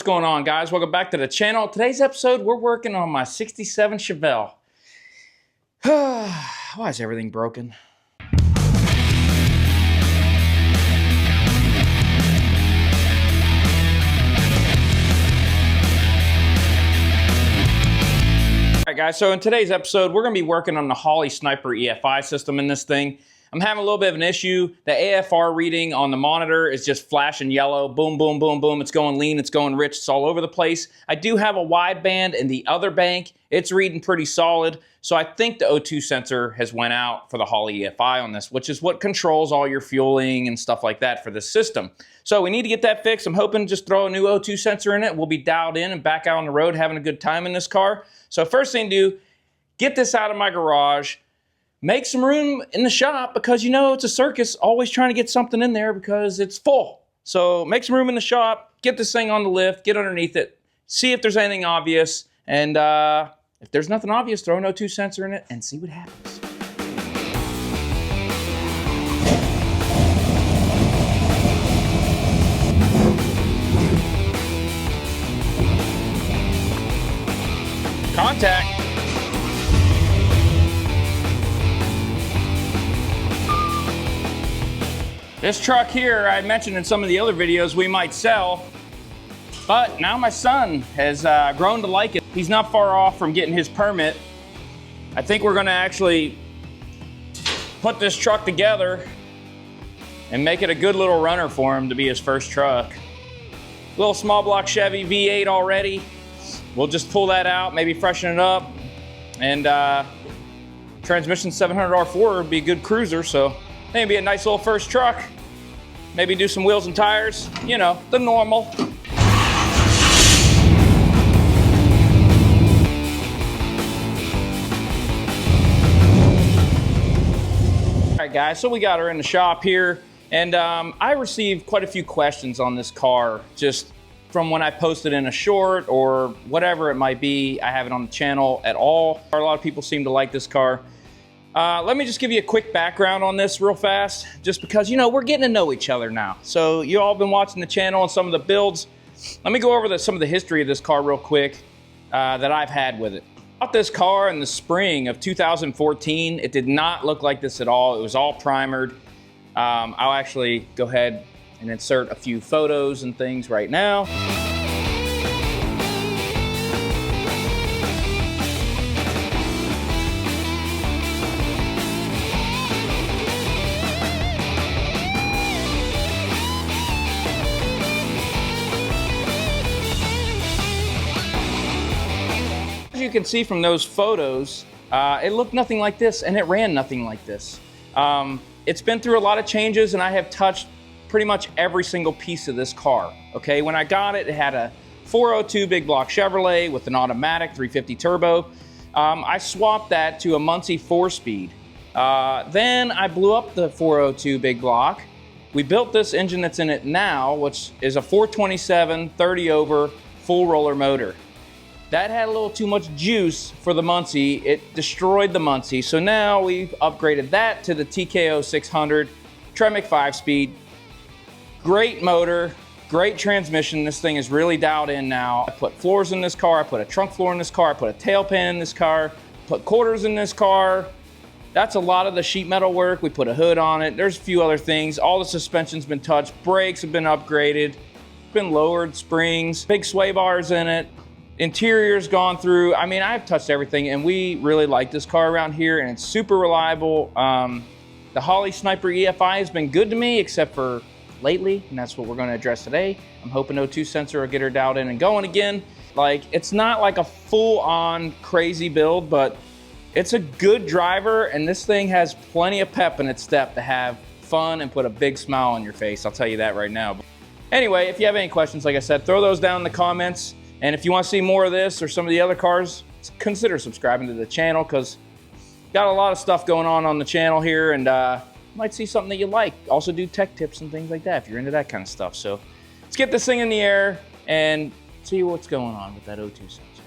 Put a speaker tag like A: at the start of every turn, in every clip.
A: What's going on, guys? Welcome back to the channel. Today's episode, we're working on my 67 Chevelle. Why is everything broken? Alright guys, so in today's episode, we're going to be working on the Holley Sniper EFI system in this thing. I'm having a little bit of an issue. The AFR reading on the monitor is just flashing yellow. Boom, boom, boom, boom. It's going lean, it's going rich, it's all over the place. I do have a wideband in the other bank. It's reading pretty solid. So I think the O2 sensor has went out for the Holley EFI on this, which is what controls all your fueling and stuff like that for this system. So we need to get that fixed. I'm hoping to just throw a new O2 sensor in it. We'll be dialed in and back out on the road having a good time in this car. So first thing to do, get this out of my garage. Make some room in the shop because you know it's a circus, always trying to get something in there because it's full. So make some room in the shop, get this thing on the lift, get underneath it, see if there's anything obvious, and if there's nothing obvious, throw an O2 sensor in it and see what happens. Contact. This truck here, I mentioned in some of the other videos we might sell, but now my son has grown to like it. He's not far off from getting his permit. I think we're gonna actually put this truck together and make it a good little runner for him to be his first truck. Little small block Chevy V8 already. We'll just pull that out, maybe freshen it up, and transmission 700 R4 would be a good cruiser, so I think it'd be a nice little first truck. Maybe do some wheels and tires, you know, the normal. All right, guys, so we got her in the shop here, and I received quite a few questions on this car, just from when I posted in a short or whatever it might be. I have it on the channel at all. A lot of people seem to like this car. Let me just give you a quick background on this real fast, just because, you know, we're getting to know each other now. So you all been watching the channel and some of the builds. Let me go over some of the history of this car real quick that I've had with it. I bought this car in the spring of 2014. It did not look like this at all. It was all primered. I'll actually go ahead and insert a few photos and things right now. As you can see from those photos, it looked nothing like this and it ran nothing like this. It's been through a lot of changes and I have touched pretty much every single piece of this car. Okay, when I got it, it had a 402 big block Chevrolet with an automatic 350 turbo. I swapped that to a Muncie 4-speed. Then I blew up the 402 big block. We built this engine that's in it now, which is a 427 30 over full roller motor. That had a little too much juice for the Muncie. It destroyed the Muncie. So now we've upgraded that to the TKO 600 Tremec 5-speed. Great motor, great transmission. This thing is really dialed in now. I put floors in this car, I put a trunk floor in this car, I put a tailpan in this car, put quarters in this car. That's a lot of the sheet metal work. We put a hood on it. There's a few other things. All the suspension's been touched. Brakes have been upgraded, been lowered, springs, big sway bars in it. Interior's gone through. I mean, I've touched everything and we really like this car around here and it's super reliable. The Holley Sniper EFI has been good to me except for lately, and that's what we're going to address today. I'm hoping O2 sensor will get her dialed in and going again. Like, it's not like a full-on crazy build, but it's a good driver, and this thing has plenty of pep in its step to have fun and put a big smile on your face. I'll tell you that right now. Anyway, if you have any questions, like I said, throw those down in the comments. And if you want to see more of this or some of the other cars, consider subscribing to the channel because got a lot of stuff going on the channel here, and might see something that you like. Also do tech tips and things like that if you're into that kind of stuff. So let's get this thing in the air and see what's going on with that O2 sensor.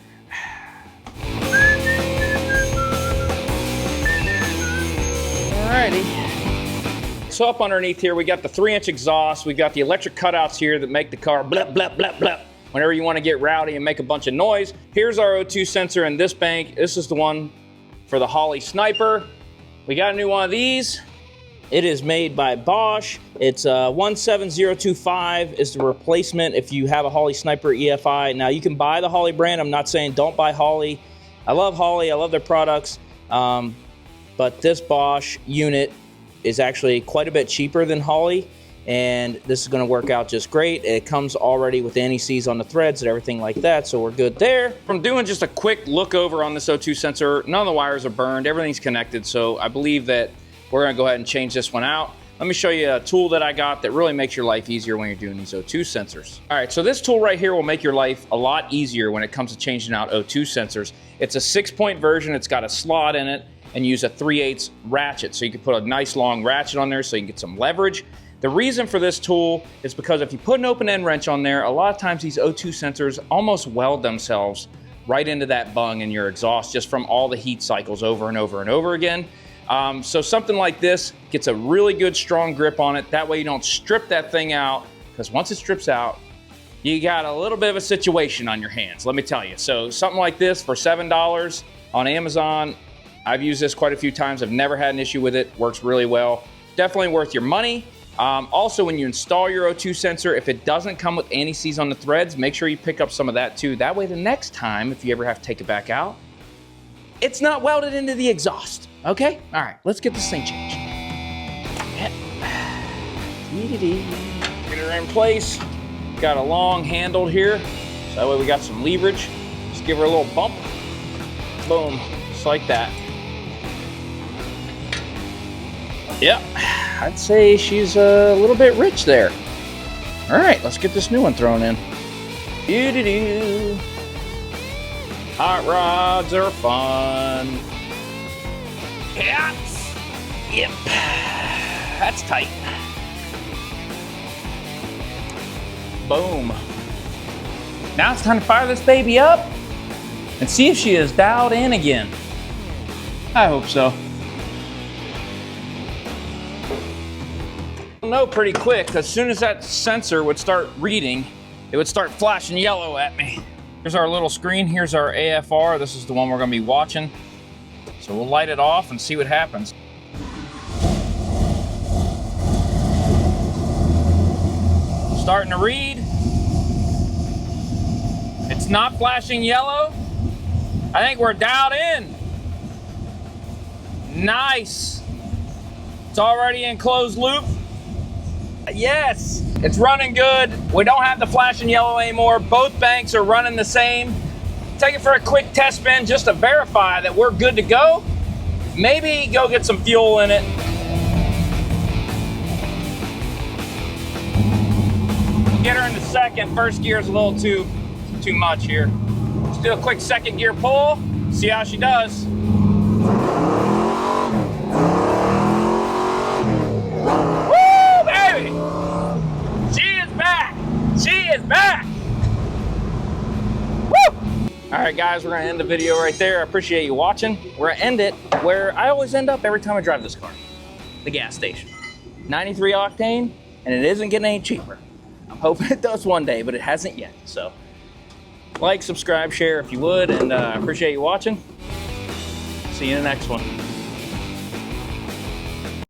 A: Alrighty. So up underneath here, we got the 3-inch exhaust. We've got the electric cutouts here that make the car blep, blep, blep, blep. whenever you want to get rowdy and make a bunch of noise. Here's our O2 sensor in this bank. This is the one for the Holley Sniper. We got a new one of these. It is made by Bosch. It's 17025 is the replacement if you have a Holley Sniper EFI. Now you can buy the Holley brand. I'm not saying don't buy Holley. I love Holley, I love their products. But this Bosch unit is actually quite a bit cheaper than Holley, and this is gonna work out just great. It comes already with NECs on the threads and everything like that, so we're good there. From doing just a quick look over on this O2 sensor, none of the wires are burned, everything's connected, so I believe that we're gonna go ahead and change this one out. Let me show you a tool that I got that really makes your life easier when you're doing these O2 sensors. All right, so this tool right here will make your life a lot easier when it comes to changing out O2 sensors. It's a 6-point version, it's got a slot in it, and use a 3/8 ratchet. So you can put a nice long ratchet on there so you can get some leverage. The reason for this tool is because if you put an open end wrench on there, a lot of times these O2 sensors almost weld themselves right into that bung in your exhaust just from all the heat cycles over and over and over again. So something like this gets a really good strong grip on it. That way you don't strip that thing out, because once it strips out, you got a little bit of a situation on your hands, let me tell you. So something like this for $7 on Amazon, I've used this quite a few times. I've never had an issue with it. Works really well. Definitely worth your money. Also, when you install your O2 sensor, if it doesn't come with NECs on the threads, make sure you pick up some of that too. That way the next time, if you ever have to take it back out, it's not welded into the exhaust, okay? All right, let's get this thing changed. Get her in place. Got a long handle here, so that way we got some leverage. Just give her a little bump. Boom, just like that. Yep, I'd say she's a little bit rich there. All right, let's get this new one thrown in. Doo-doo-doo. Hot rods are fun. Yeah. Yep, that's tight. Boom. Now it's time to fire this baby up and see if she is dialed in again. I hope so. You'll know pretty quick, as soon as that sensor would start reading, it would start flashing yellow at me. Here's our little screen, here's our AFR, this is the one we're gonna be watching. So we'll light it off and see what happens. Starting to read. It's not flashing yellow. I think we're dialed in. Nice. It's already in closed loop. Yes, it's running good. We don't have the flashing yellow anymore. Both banks are running the same. Take it for a quick test spin just to verify that we're good to go. Maybe go get some fuel in it. Get her into second. First gear is a little too much here. Let's do a quick second gear pull. See how she does. She is back! Woo! All right, guys, we're gonna end the video right there. I appreciate you watching. We're gonna end it where I always end up every time I drive this car. The gas station. 93 octane, and it isn't getting any cheaper. I'm hoping it does one day, but it hasn't yet. So, like, subscribe, share if you would, and I appreciate you watching. See you in the next one.